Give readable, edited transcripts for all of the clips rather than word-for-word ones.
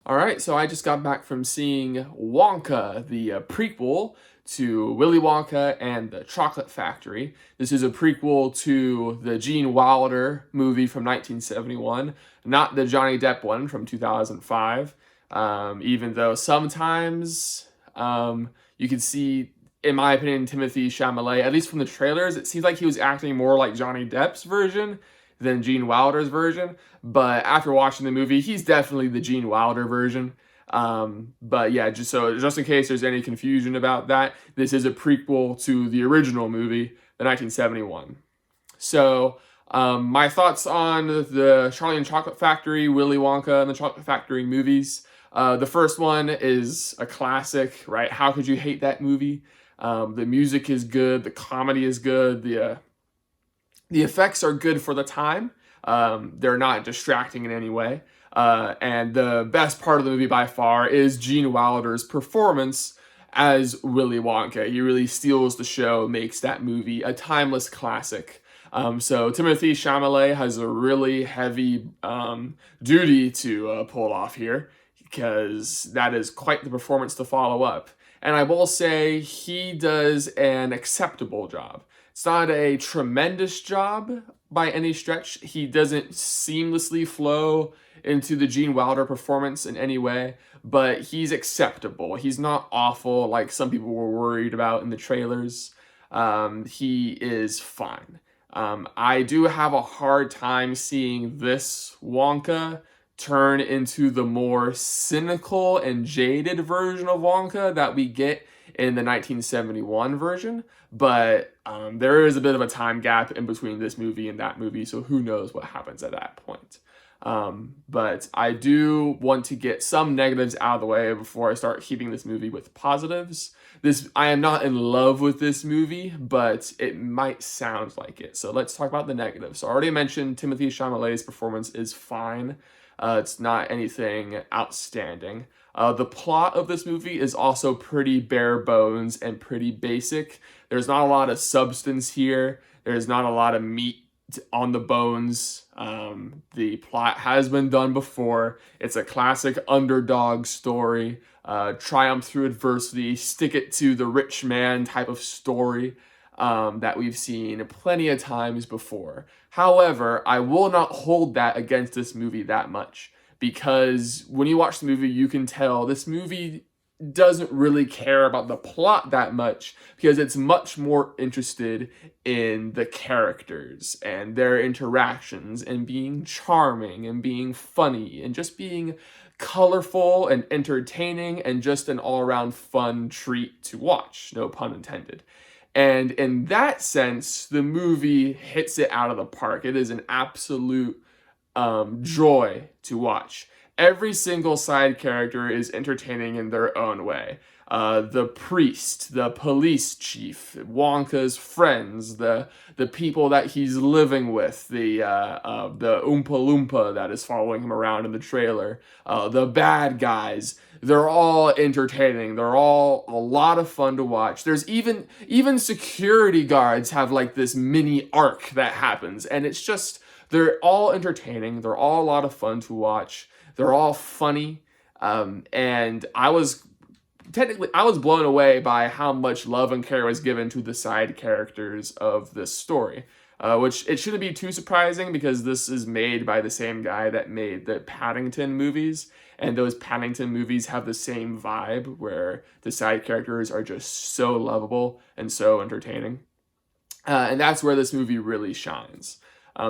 All right, so I just got back from seeing Wonka, the prequel to Willy Wonka and the Chocolate Factory. This is a prequel to the Gene Wilder movie from 1971, not the Johnny Depp one from 2005. Even though sometimes you can see, in my opinion, Timothy Chalamet, at least from the trailers, it seems like he was acting more like Johnny Depp's version than Gene Wilder's version. But after watching the movie, he's definitely the Gene Wilder version. But yeah, just in case there's any confusion about that, this is a prequel to the original movie, the 1971. So my thoughts on the Charlie and Chocolate Factory, Willy Wonka, and the Chocolate Factory movies. The first one is a classic, right? How could you hate that movie? The music is good, the comedy is good, the effects are good for the time. They're not distracting in any way. And the best part of the movie by far is Gene Wilder's performance as Willy Wonka. He really steals the show, makes that movie a timeless classic. So Timothy Chalamet has a really heavy duty to pull off here because that is quite the performance to follow up. And I will say he does an acceptable job. It's not a tremendous job by any stretch. He doesn't seamlessly flow into the Gene Wilder performance in any way, but he's acceptable. He's not awful like some people were worried about in the trailers. He is fine. I do have a hard time seeing this Wonka turn into the more cynical and jaded version of Wonka that we get in the 1971 version, but there is a bit of a time gap in between this movie and that movie, so who knows what happens at that point. But I do want to get some negatives out of the way before I start heaping this movie with positives. I am not in love with this movie, but it might sound like it. So let's talk about the negatives. So I already mentioned Timothy Chalamet's performance is fine. It's not anything outstanding. The plot of this movie is also pretty bare bones and pretty basic. There's not a lot of substance here. There's not a lot of meat on the bones. The plot has been done before. It's a classic underdog story. Triumph through adversity, stick it to the rich man type of story that we've seen plenty of times before. However, I will not hold that against this movie that much because when you watch the movie, you can tell this movie doesn't really care about the plot that much because it's much more interested in the characters and their interactions and being charming and being funny and just being colorful and entertaining and just an all-around fun treat to watch, no pun intended. And in that sense, the movie hits it out of the park. It is an absolute joy to watch. Every single side character is entertaining in their own way. The priest, the police chief, Wonka's friends, the people that he's living with, the Oompa Loompa that is following him around in the trailer, the bad guys. They're all entertaining. They're all a lot of fun to watch. There's even security guards have like this mini arc that happens, and it's just they're all entertaining. They're all a lot of fun to watch. They're all funny, and I was blown away by how much love and care was given to the side characters of this story, which it shouldn't be too surprising because this is made by the same guy that made the Paddington movies, and those Paddington movies have the same vibe where the side characters are just so lovable and so entertaining, and that's where this movie really shines.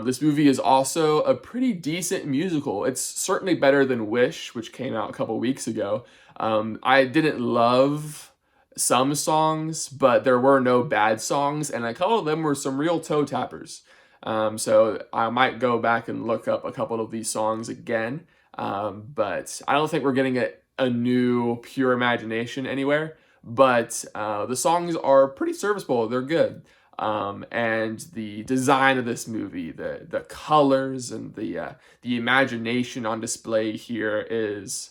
This movie is also a pretty decent musical. It's certainly better than Wish, which came out a couple weeks ago. I didn't love some songs, but there were no bad songs, and a couple of them were some real toe tappers. So I might go back and look up a couple of these songs again. But I don't think we're getting a new Pure Imagination anywhere. But the songs are pretty serviceable. They're good. And the design of this movie, the colors and the imagination on display here is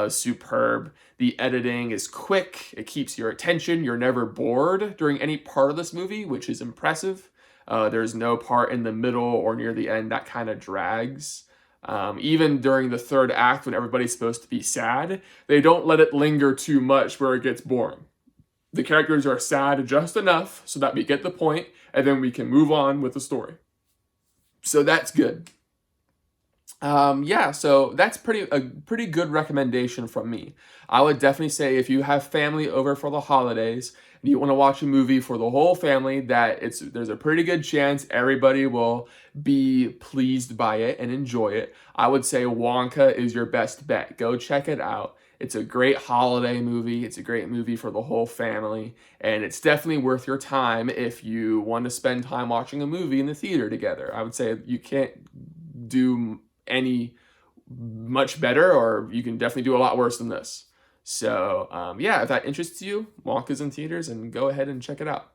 superb. The editing is quick. It keeps your attention. You're never bored during any part of this movie, which is impressive. There's no part in the middle or near the end that kind of drags. Even during the third act when everybody's supposed to be sad, they don't let it linger too much where it gets boring. The characters are sad just enough so that we get the point, and then we can move on with the story. So that's good. Yeah, so that's a pretty good recommendation from me. I would definitely say if you have family over for the holidays and you want to watch a movie for the whole family, there's a pretty good chance everybody will be pleased by it and enjoy it. I would say Wonka is your best bet. Go check it out. It's a great holiday movie. It's a great movie for the whole family, and it's definitely worth your time if you want to spend time watching a movie in the theater together. I would say you can't do any much better, or you can definitely do a lot worse than this. So yeah, if that interests you, Wonka's in theaters, and go ahead and check it out.